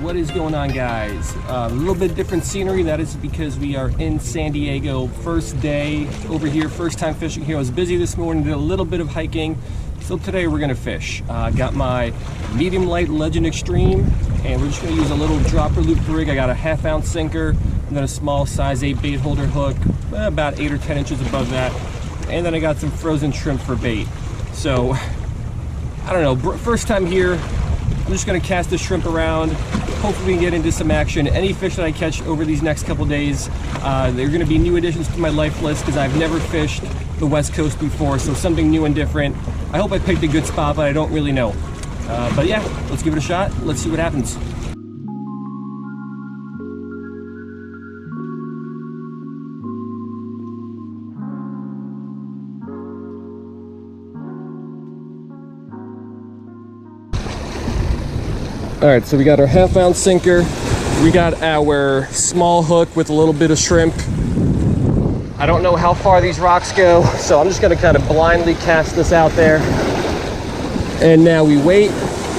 What is going on, guys? A little bit different scenery. That is because we are in San Diego. First day over here, first time fishing here. I was busy this morning, did a little bit of hiking. So today we're gonna fish. Got my medium light Legend Xtreme, and we're just gonna use a little dropper loop rig. I got a 1/2 ounce sinker, and then a small size 8 bait holder hook, about 8 or 10 inches above that. And then I got some frozen shrimp for bait. So, I don't know, first time here. I'm just gonna cast the shrimp around. Hopefully we can get into some action. Any fish that I catch over these next couple days, they're gonna be new additions to my life list because I've never fished the West Coast before, so something new and different. I hope I picked a good spot, but I don't really know. But yeah, let's give it a shot. Let's see what happens. All right, so we got our 1/2 ounce sinker. We got our small hook with a little bit of shrimp. I don't know how far these rocks go, so I'm just gonna kind of blindly cast this out there. And now we wait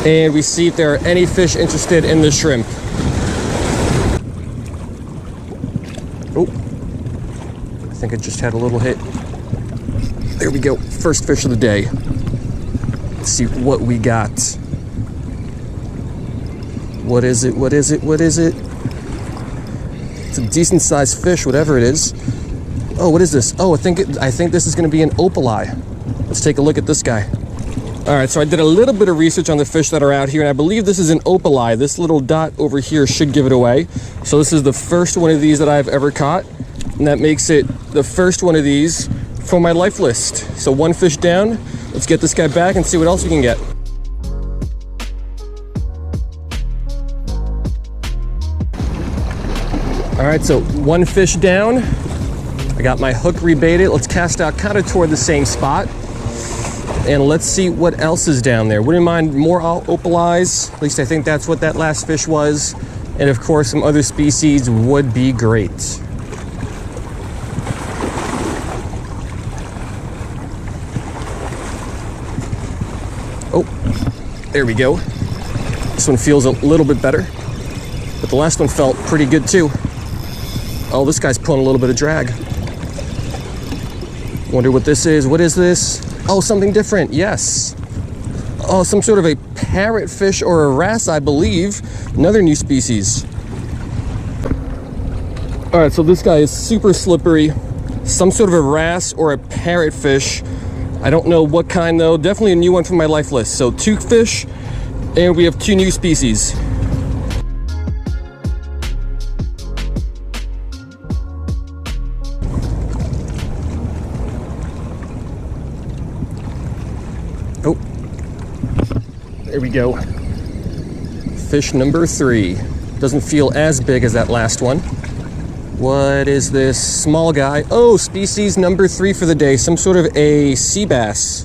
and we see if there are any fish interested in the shrimp. Oh, I think I just had a little hit. There we go, first fish of the day. Let's see what we got. What is it? What is it? What is it? It's a decent sized fish, whatever it is. Oh, what is this? Oh, I think this is going to be an opali. Let's take a look at this guy. All right, so I did a little bit of research on the fish that are out here, and I believe this is an opali. This little dot over here should give it away. So this is the first one of these that I've ever caught, and that makes it the first one of these for my life list. So one fish down. Let's get this guy back and see what else we can get. All right, so one fish down. I got my hook rebaited. Let's cast out kind of toward the same spot. And let's see what else is down there. Wouldn't mind more opalis. At least I think that's what that last fish was. And of course, some other species would be great. Oh, there we go. This one feels a little bit better, but the last one felt pretty good too. Oh, this guy's pulling a little bit of drag. Wonder what this is. What is this? Oh, something different. Yes. Oh, some sort of a parrotfish or a wrasse, I believe. Another new species. All right, so this guy is super slippery. Some sort of a wrasse or a parrotfish. I don't know what kind though. Definitely a new one from my life list. So 2 fish, and we have 2 new species. Oh, there we go. Fish number 3. Doesn't feel as big as that last one. What is this small guy? Oh, species number 3 for the day. Some sort of a sea bass.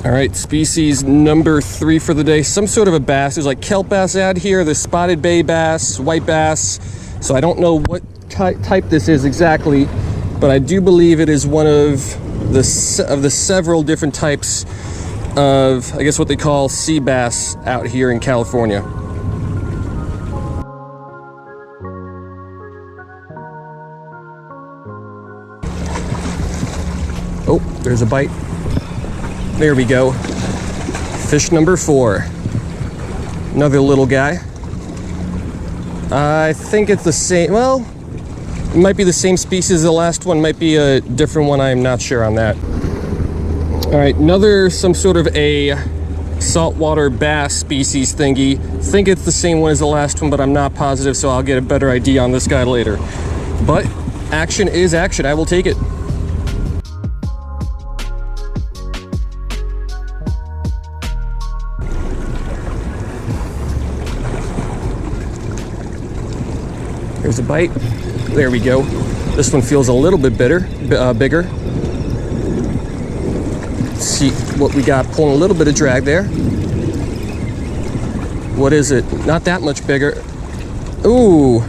All right, species number 3 for the day. Some sort of a bass. There's like kelp bass out here. There's spotted bay bass, white bass. So I don't know what type this is exactly, but I do believe it is one of the several different types of, I guess what they call sea bass out here in California. Oh, there's a bite. There we go. Fish number 4. Another little guy. I think it's the same, well, it might be the same species as the last one, might be a different one, I'm not sure on that. All right, another some sort of a saltwater bass species thingy. Think it's the same one as the last one, but I'm not positive, so I'll get a better idea on this guy later. But action is action, I will take it. There's a bite. There we go. This one feels a little bit bigger. Let's see what we got. Pulling a little bit of drag there. What is it? Not that much bigger. Ooh,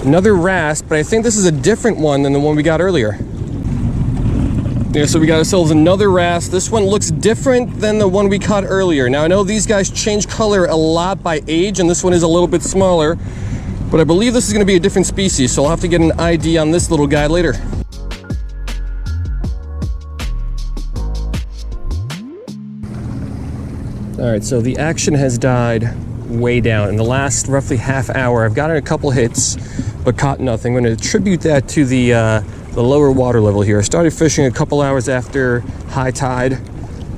another wrasse, but I think this is a different one than the one we got earlier. Yeah, so we got ourselves another wrasse. This one looks different than the one we caught earlier. Now I know these guys change color a lot by age, and this one is a little bit smaller, but I believe this is gonna be a different species, so I'll have to get an ID on this little guy later. All right, so the action has died way down. In the last roughly half hour, I've gotten a couple hits, but caught nothing. I'm gonna attribute that to the lower water level here. I started fishing a couple hours after high tide,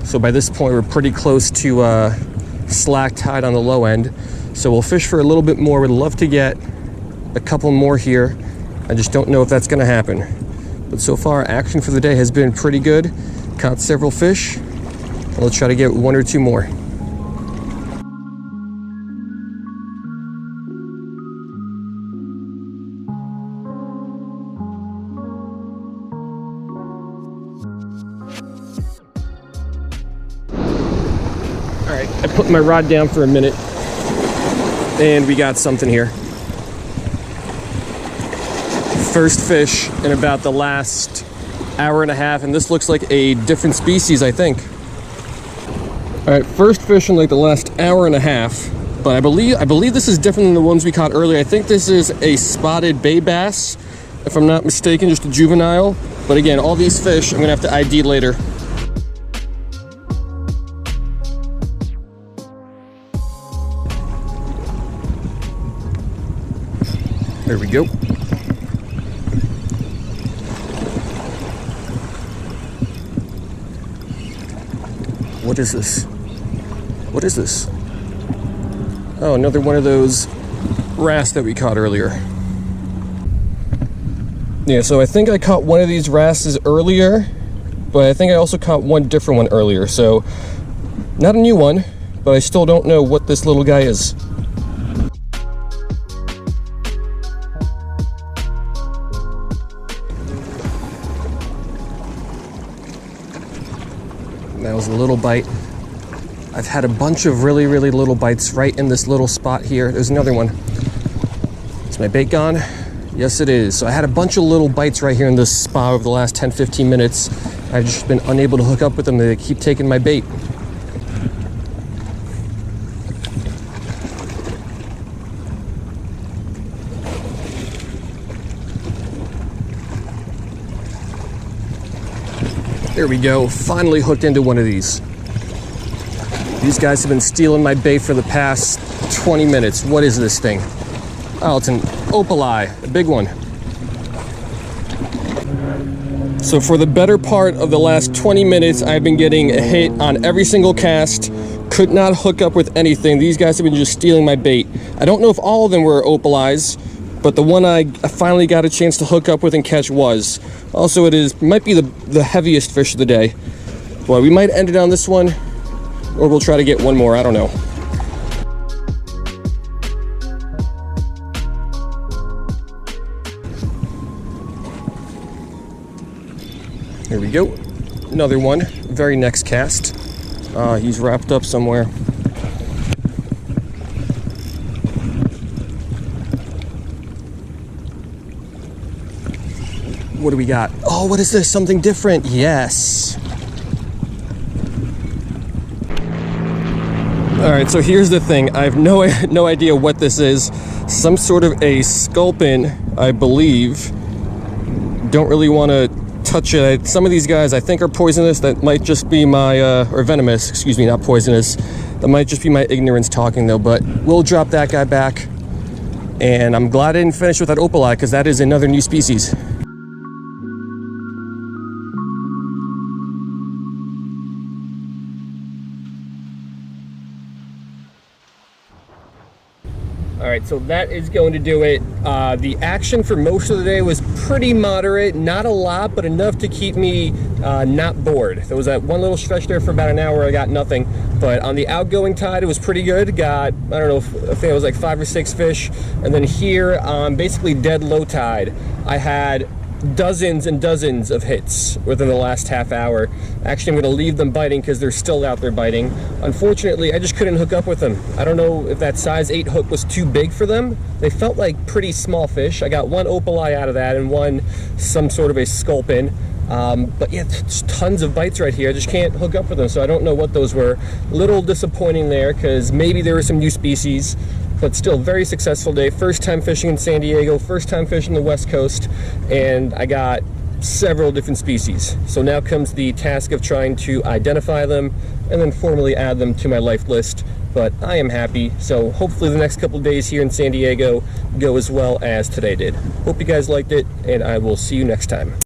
so by this point we're pretty close to slack tide on the low end. So we'll fish for a little bit more. We'd love to get a couple more here. I just don't know if that's gonna happen. But so far, action for the day has been pretty good. Caught several fish. I'll try to get one or two more. All right, I put my rod down for a minute and we got something here. First fish in about the last hour and a half, and this looks like a different species, I think. All right, first fish in like the last hour and a half, but I believe this is different than the ones we caught earlier. I think this is a spotted bay bass, if I'm not mistaken, just a juvenile. But again, all these fish I'm gonna have to ID later. There we go. What is this? What is this? Oh, another one of those wrasse that we caught earlier. Yeah, so I think I caught one of these wrasses earlier, but I think I also caught one different one earlier. So, not a new one, but I still don't know what this little guy is. That was a little bite. I've had a bunch of really little bites right in this little spot here. There's another one. Is my bait gone? Yes, it is. So I had a bunch of little bites right here in this spot over the last 10-15 minutes. I've just been unable to hook up with them. They keep taking my bait. There we go, finally hooked into one of these. These guys have been stealing my bait for the past 20 minutes. What is this thing? Oh, it's an opali, a big one. So for the better part of the last 20 minutes, I've been getting a hit on every single cast. Could not hook up with anything. These guys have been just stealing my bait. I don't know if all of them were opalis, but the one I finally got a chance to hook up with and catch was. Also, might be the heaviest fish of the day. Boy, we might end it on this one, or we'll try to get one more, I don't know. Here we go, another one, very next cast. He's wrapped up somewhere. What do we got? Oh, what is this? Something different. Yes. All right, so here's the thing. I have no idea what this is. Some sort of a sculpin, I believe. Don't really want to touch it. Some of these guys I think are poisonous. That might just be my, or venomous, excuse me, not poisonous. That might just be my ignorance talking though, but we'll drop that guy back. And I'm glad I didn't finish with that opali because that is another new species. All right, so that is going to do it. The action for most of the day was pretty moderate, not a lot, but enough to keep me not bored. There was that one little stretch there for about an hour, I got nothing. But on the outgoing tide, it was pretty good. Got, I don't know, I think it was like 5 or 6 fish. And then here on basically dead low tide, I had dozens and dozens of hits within the last half hour. Actually, I'm going to leave them biting because they're still out there biting. Unfortunately, I just couldn't hook up with them. I don't know if that size 8 hook was too big for them. They felt like pretty small fish. I got one opali out of that and one some sort of a sculpin. But yeah, tons of bites right here. I just can't hook up with them, so I don't know what those were. Little disappointing there, because maybe there were some new species, but still very successful day. First time fishing in San Diego, first time fishing the West Coast, and I got several different species. So now comes the task of trying to identify them and then formally add them to my life list. But I am happy, so hopefully the next couple of days here in San Diego go as well as today did. Hope you guys liked it, and I will see you next time.